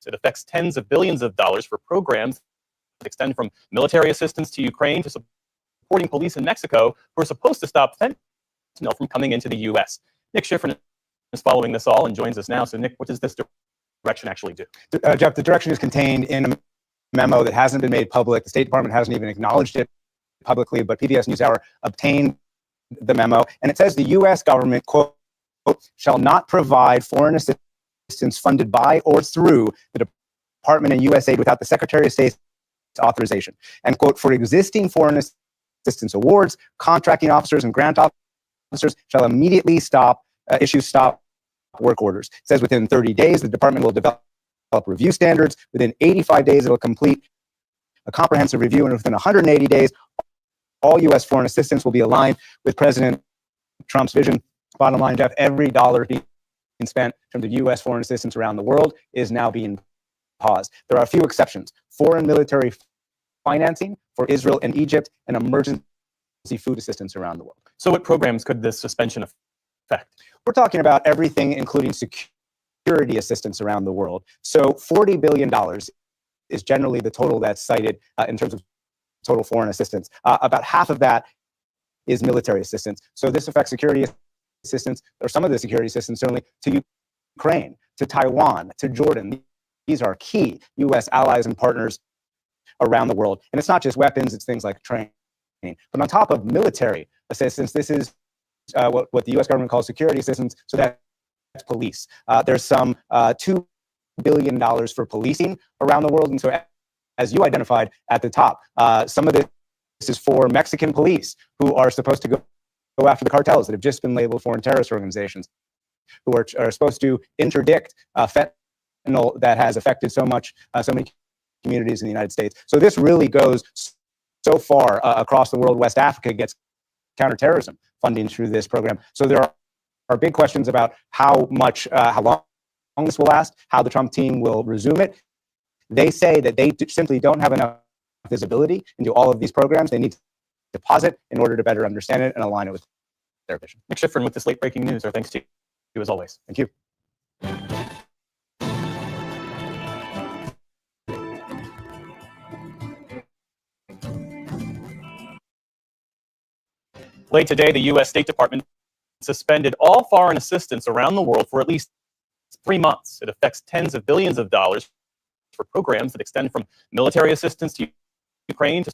P: It affects tens of billions of dollars for programs that extend from military assistance to Ukraine to supporting police in Mexico who are supposed to stop fentanyl from coming into the U.S. Nick Schifrin is following this all and joins us now. So, Nick, what does this direction actually do?
Q: Jeff, the direction is contained in a memo that hasn't been made public. The State Department hasn't even acknowledged it publicly, but PBS NewsHour obtained the memo, and it says the U.S. government, quote, shall not provide foreign assistance funded by or through the Department and USAID without the Secretary of State's authorization. And, quote, for existing foreign assistance awards, contracting officers and grant officers shall immediately issue stop work orders. It says within 30 days, the department will develop review standards. Within 85 days, it will complete a comprehensive review, and within 180 days, all U.S. foreign assistance will be aligned with President Trump's vision. Bottom line, Jeff, every dollar being spent from the U.S. foreign assistance around the world is now being paused. There are a few exceptions. Foreign military financing for Israel and Egypt, and emergency food assistance around the world.
P: So what programs could this suspension affect?
Q: We're talking about everything, including security assistance around the world. So $40 billion is generally the total that's cited in terms of total foreign assistance. About half of that is military assistance. So this affects security assistance, or some of the security assistance certainly, to Ukraine, to Taiwan, to Jordan. These are key U.S. allies and partners around the world. And it's not just weapons, it's things like training But on top of military assistance, this is what the U.S. government calls security assistance. So that's police. There's some $2 billion for policing around the world. And so as you identified at the top, some of this is for Mexican police who are supposed to go after the cartels that have just been labeled foreign terrorist organizations, who are supposed to interdict fentanyl that has affected so many communities in the United States. So this really goes so far across the world. West Africa gets counterterrorism funding through this program. So there are big questions about how long this will last, how the Trump team will resume it. They say that they simply don't have enough visibility into all of these programs. They need to pause it in order to better understand it and align it with their vision.
P: Nick Schifrin with this late breaking news. Our thanks to you as always.
Q: Thank you.
P: Late today, the U.S. State Department suspended all foreign assistance around the world for at least 3 months. It affects tens of billions of dollars for programs that extend from military assistance to Ukraine to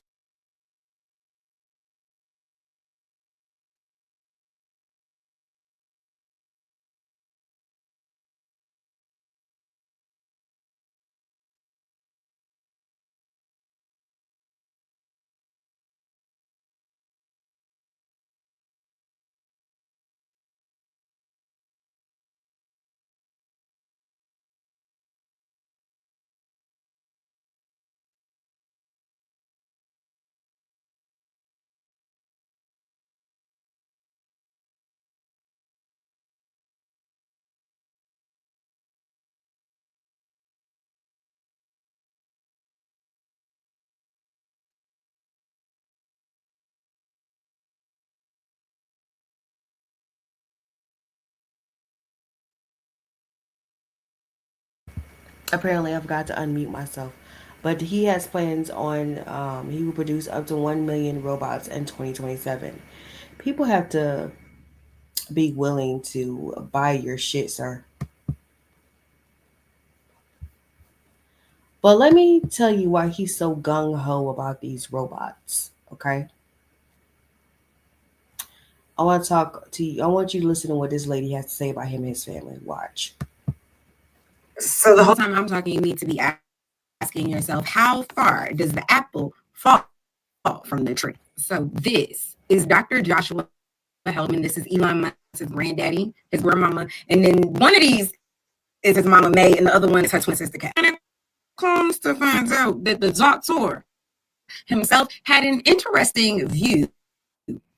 A: Apparently, I forgot to unmute myself. But he has plans on, he will produce up to 1 million robots in 2027. People have to be willing to buy your shit, sir. But let me tell you why he's so gung ho about these robots, okay? I want to talk to you. I want you to listen to what this lady has to say about him and his family. Watch.
B: So the whole time I'm talking, you need to be asking yourself, how far does the apple fall from the tree? So this is Dr. Joshua Hellman. This is Elon Musk's granddaddy, his grandmama. And then one of these is his mama May, and the other one is her twin sister Kat. And it comes to find out that the doctor himself had an interesting view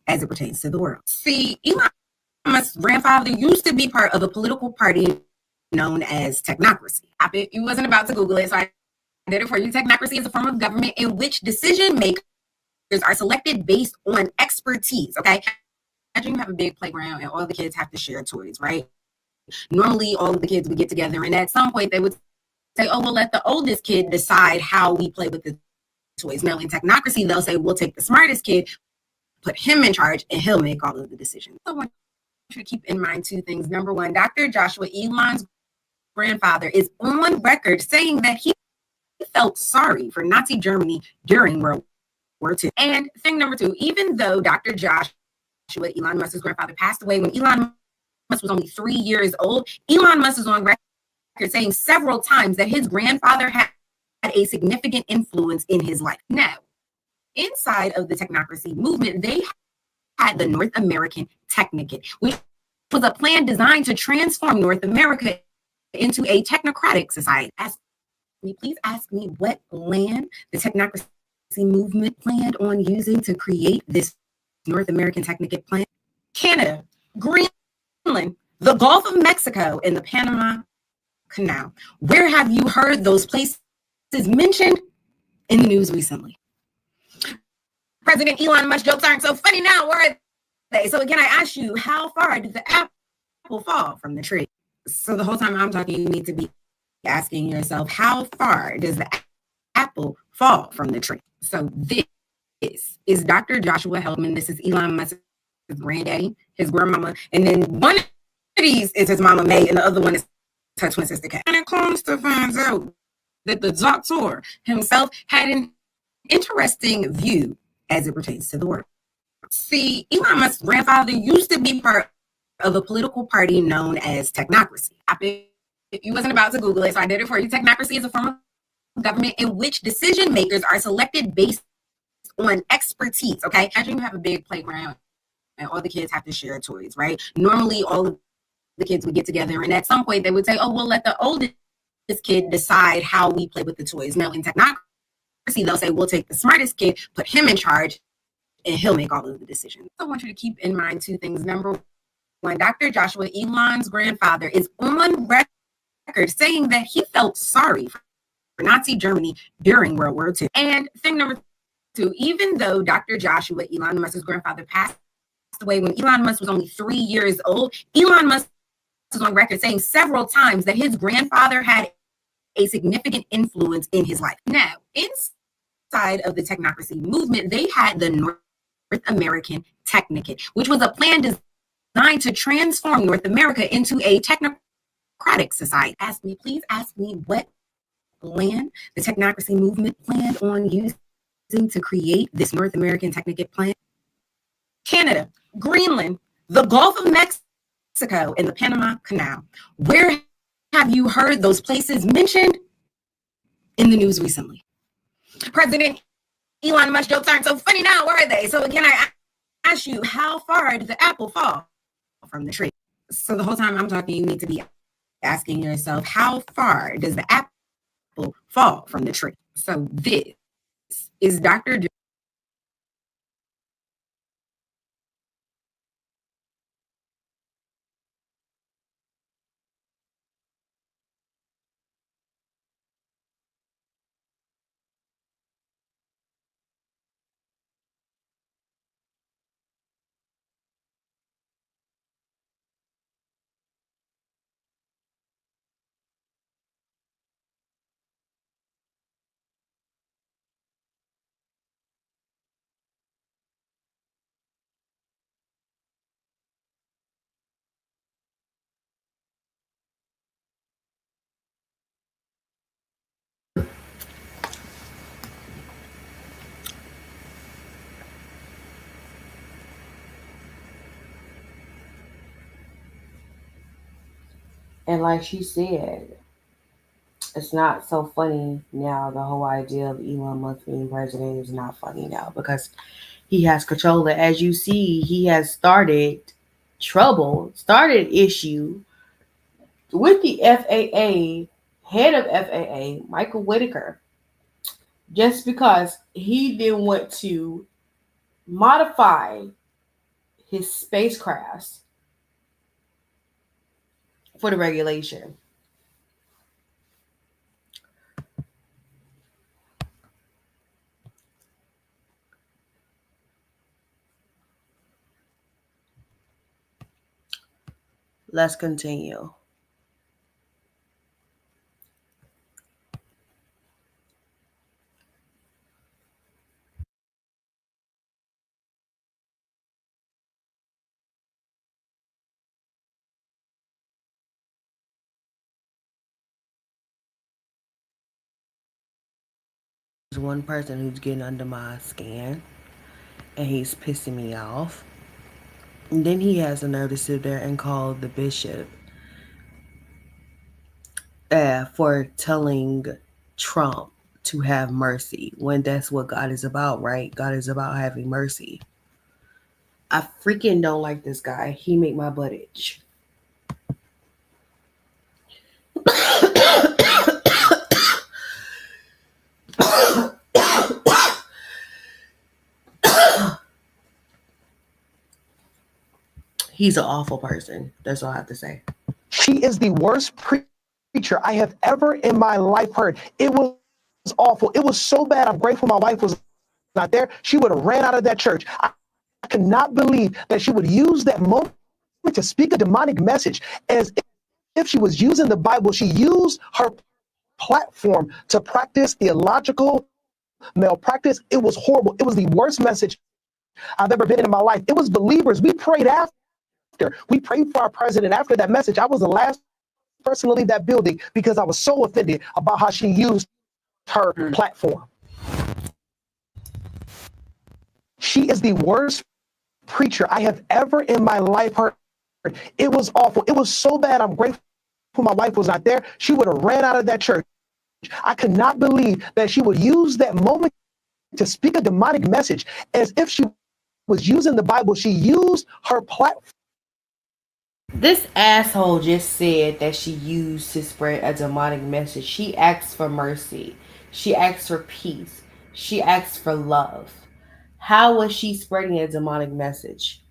B: as it pertains to the world. See, Elon Musk's grandfather used to be part of a political party known as technocracy. You wasn't about to Google it, so I did it for you. Technocracy is a form of government in which decision makers are selected based on expertise, okay? Imagine you have a big playground and all the kids have to share toys, right? Normally, all of the kids would get together, and at some point, they would say, oh, we'll let the oldest kid decide how we play with the toys. Now, in technocracy, they'll say, we'll take the smartest kid, put him in charge, and he'll make all of the decisions. So I want you to keep in mind two things. Number one, Dr. Joshua, Elon's grandfather, is on record saying that he felt sorry for Nazi Germany during World War II. And thing number two, even though Dr. Joshua, Elon Musk's grandfather, passed away when Elon Musk was only 3 years old, Elon Musk is on record saying several times that his grandfather had a significant influence in his life. Now, inside of the technocracy movement, they had the North American Technicate, which was a plan designed to transform North America into a technocratic society. Please ask me what land the technocracy movement planned on using to create this North American Technicate plan. Canada, Greenland, the Gulf of Mexico, and the Panama Canal. Where have you heard those places mentioned in the news recently? President Elon Musk jokes aren't so funny now, are they? So again, I ask you, how far did the apple fall from the tree? So the whole time I'm talking, you need to be asking yourself, how far does the apple fall from the tree? So this is Dr. Joshua Hellman. This is Elon Musk's granddaddy, his grandmama, and then one of these is his mama May, and the other one is her twin sister Kat. And it comes to find out that the doctor himself had an interesting view as it pertains to the world. See, Elon Musk's grandfather used to be part of a political party known as technocracy. You wasn't about to Google it, so I did it for you. Technocracy is a form of government in which decision makers are selected based on expertise. Okay, imagine you have a big playground and all the kids have to share toys, right? Normally, all of the kids would get together, and at some point, they would say, "Oh, we'll let the oldest kid decide how we play with the toys." Now, in technocracy, they'll say, "We'll take the smartest kid, put him in charge, and he'll make all of the decisions." I want you to keep in mind two things. Number one, Dr. Joshua, Elon's grandfather, is on record saying that he felt sorry for Nazi Germany during World War II. And thing number two, even though Dr. Joshua, Elon Musk's grandfather, passed away when Elon Musk was only 3 years old, Elon Musk is on record saying several times that his grandfather had a significant influence in his life. Now, inside of the technocracy movement, they had the North American Technicate, which was a plan designed to transform North America into a technocratic society. Please ask me what plan the technocracy movement planned on using to create this North American Technicate plan. Canada, Greenland, the Gulf of Mexico, and the Panama Canal. Where have you heard those places mentioned in the news recently? President Elon Musk jokes aren't so funny now, are they? So again, I ask you, how far did the apple fall from the tree? So the whole time I'm talking, you need to be asking yourself, how far does the apple fall from the tree? So this is Dr.
A: And like she said, it's not so funny now. The whole idea of Elon Musk being president is not funny now because he has control. As you see, he has started issue with the FAA, head of FAA, Michael Whitaker, just because he didn't want to modify his spacecrafts for the regulation. Let's continue. There's one person who's getting under my skin and he's pissing me off. And then he has the nerve to sit there and call the bishop for telling Trump to have mercy when that's what God is about, right? God is about having mercy. I freaking don't like this guy. He make my butt itch. He's an awful person. That's all I have to say.
R: She is the worst preacher I have ever in my life heard. It was awful. It was so bad. I'm grateful my wife was not there. She would have ran out of that church. I cannot believe that she would use that moment to speak a demonic message as if she was using the Bible. She used her platform to practice theological malpractice. It was horrible. It was the worst message I've ever been in my life. It was believers. We prayed after. We prayed for our president after that message. I was the last person to leave that building because I was so offended about how she used her platform. She is the worst preacher I have ever in my life heard. It was awful. It was so bad. I'm grateful my wife was not there. She would have ran out of that church. I could not believe that she would use that moment to speak a demonic message as if she was using the Bible. She used her platform.
A: This asshole just said that she used to spread a demonic message. She asked for mercy. She asked for peace. She asked for love. How was she spreading a demonic message?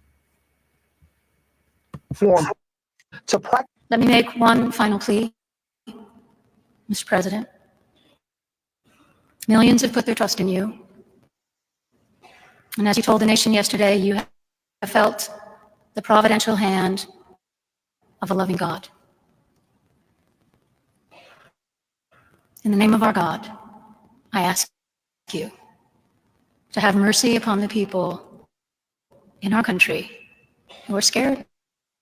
R: To practice.
B: Let me make one final plea, Mr. President. Millions have put their trust in you. And as you told the nation yesterday, you have felt the providential hand of a loving God. In the name of our God, I ask you to have mercy upon the people in our country who are scared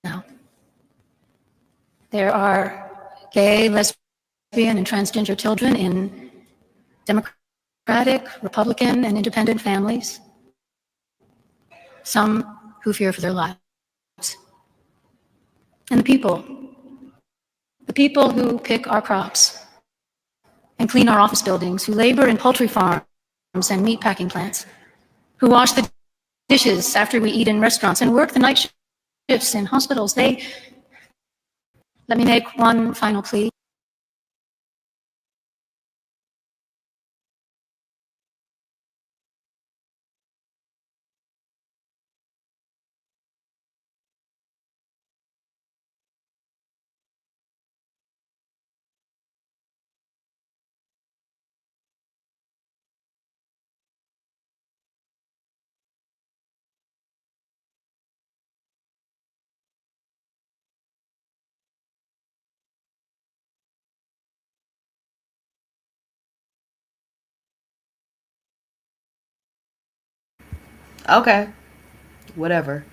B: now. There are gay, lesbian, and transgender children in Democratic, Republican, and independent families, some who fear for their lives. And the people who pick our crops and clean our office buildings, who labor in poultry farms and meat packing plants, who wash the dishes after we eat in restaurants and work the night shifts in hospitals. Let me make one final plea.
A: Okay, whatever.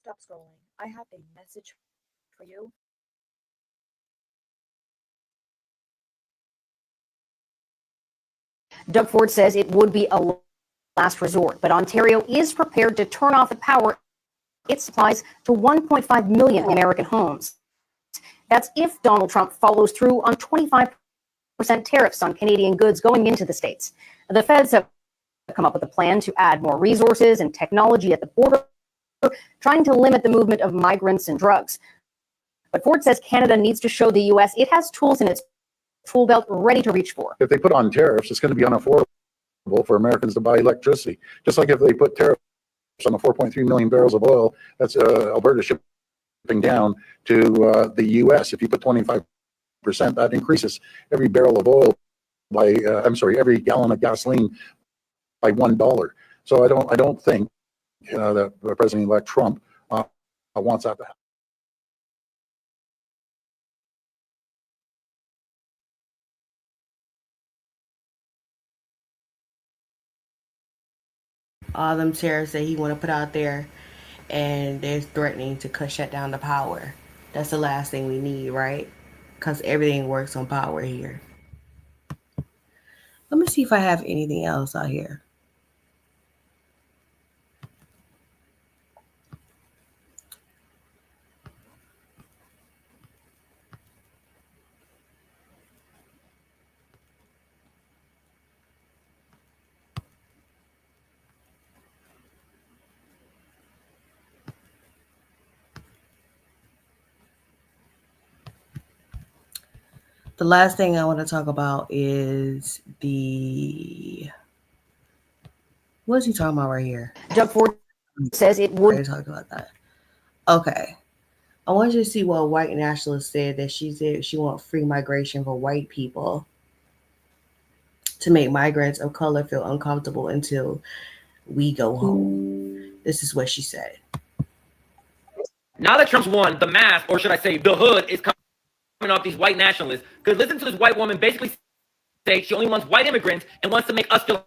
B: Stop scrolling. I have a message for you.
E: Doug Ford says it would be a last resort, but Ontario is prepared to turn off the power it supplies to 1.5 million American homes. That's if Donald Trump follows through on 25% tariffs on Canadian goods going into the States. The feds have come up with a plan to add more resources and technology at the border, trying to limit the movement of migrants and drugs. But Ford says Canada needs to show the U.S. it has tools in its tool belt ready to reach for.
J: If they put on tariffs, it's going to be unaffordable for Americans to buy electricity. Just like if they put tariffs on the 4.3 million barrels of oil, that's Alberta shipping down to the U.S. If you put 25%, that increases every barrel of oil by, every gallon of gasoline by $1. So I don't think that President-elect Trump wants that to happen.
A: All them tariffs that he want to put out there, and they're threatening to shut down the power. That's the last thing we need, right? Because everything works on power here. Let me see if I have anything else out here. The last thing I want to talk about is what's he talking about right here?
E: Doug Ford says it would.
A: I talked about that. Okay. I want you to see what a white nationalist said, that she said she wants free migration for white people to make migrants of color feel uncomfortable until we go home. This is what she said.
S: Now that Trump's won, the mass, or should I say the hood, is coming off these white nationalists. Because listen to this white woman basically say she only wants white immigrants and wants to make us feel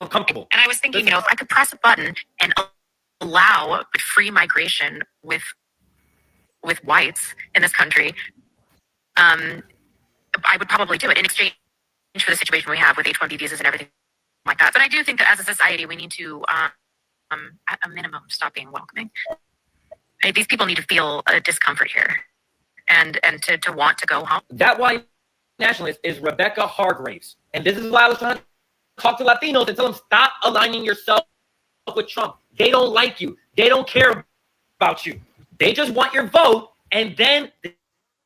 S: uncomfortable.
T: And I was thinking, if I could press a button and allow free migration with whites in this country, I would probably do it in exchange for the situation we have with H-1B visas and everything like that. But I do think that as a society, we need to, at a minimum, stop being welcoming. These people need to feel a discomfort here, and to want to go home.
S: That white nationalist is Rebecca Hargraves. And this is why I was trying to talk to Latinos and tell them, stop aligning yourself with Trump. They don't like you. They don't care about you. They just want your vote, and then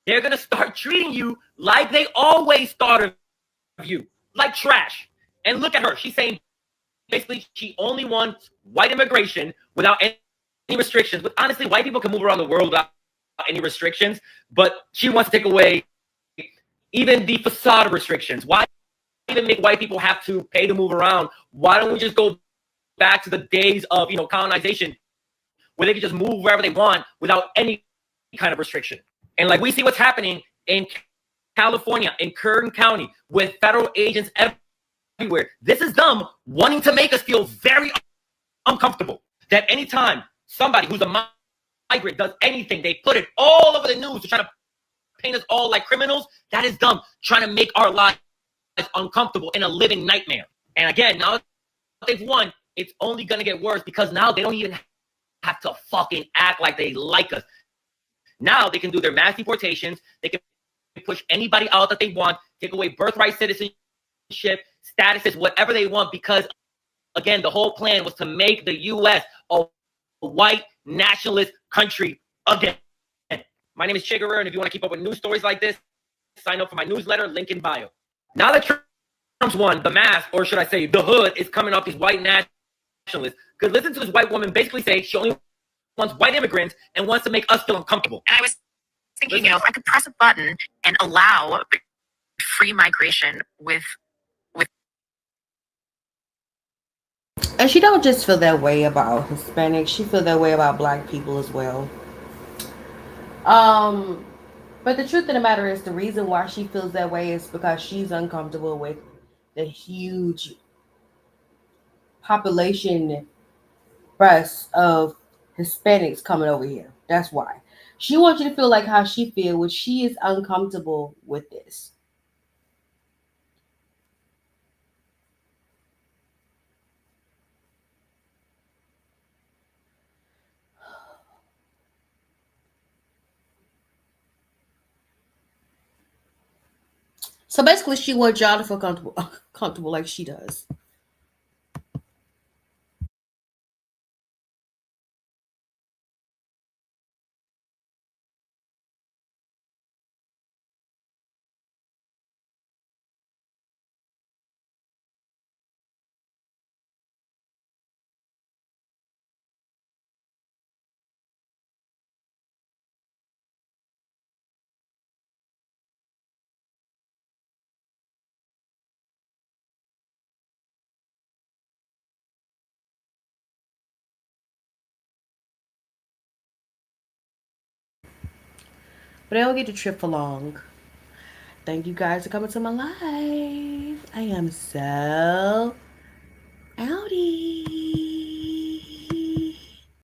S: they're going to start treating you like they always thought of you, like trash. And look at her. She's saying basically she only wants white immigration without any restrictions. But honestly, white people can move around the world without any restrictions, but she wants to take away even the facade restrictions. Why even make white people have to pay to move around? Why don't we just go back to the days of, colonization, where they can just move wherever they want without any kind of restriction? And like we see what's happening in California, in Kern County, with federal agents everywhere. This is them wanting to make us feel very uncomfortable. That anytime somebody who's a migrant does anything, they put it all over the news to try to paint us all like criminals. That is them trying to make our lives uncomfortable in a living nightmare. And again, now that they've won, it's only going to get worse, because now they don't even have to fucking act like they like us. Now they can do their mass deportations. They can push anybody out that they want, take away birthright citizenship, statuses, whatever they want, because, again, the whole plan was to make the U.S. a white nationalist country again. My name is Che Guerrero, and if you want to keep up with news stories like this, sign up for my newsletter, link in bio. Now that Trump's won, the mask, or should I say the hood, is coming off these white nationalists. Because listen to this white woman basically say she only wants white immigrants and wants to make us feel uncomfortable.
T: And I was thinking, if I could press a button and allow free migration with
A: And she don't just feel that way about Hispanics. She feel that way about black people as well. But the truth of the matter is, the reason why she feels that way is because she's uncomfortable with the huge population bus of Hispanics coming over here. That's why. She wants you to feel like how she feels, which she is uncomfortable with this. So basically, she wants y'all to feel comfortable like she does. But I don't get to trip for long. Thank you guys for coming to my live. I am so outie.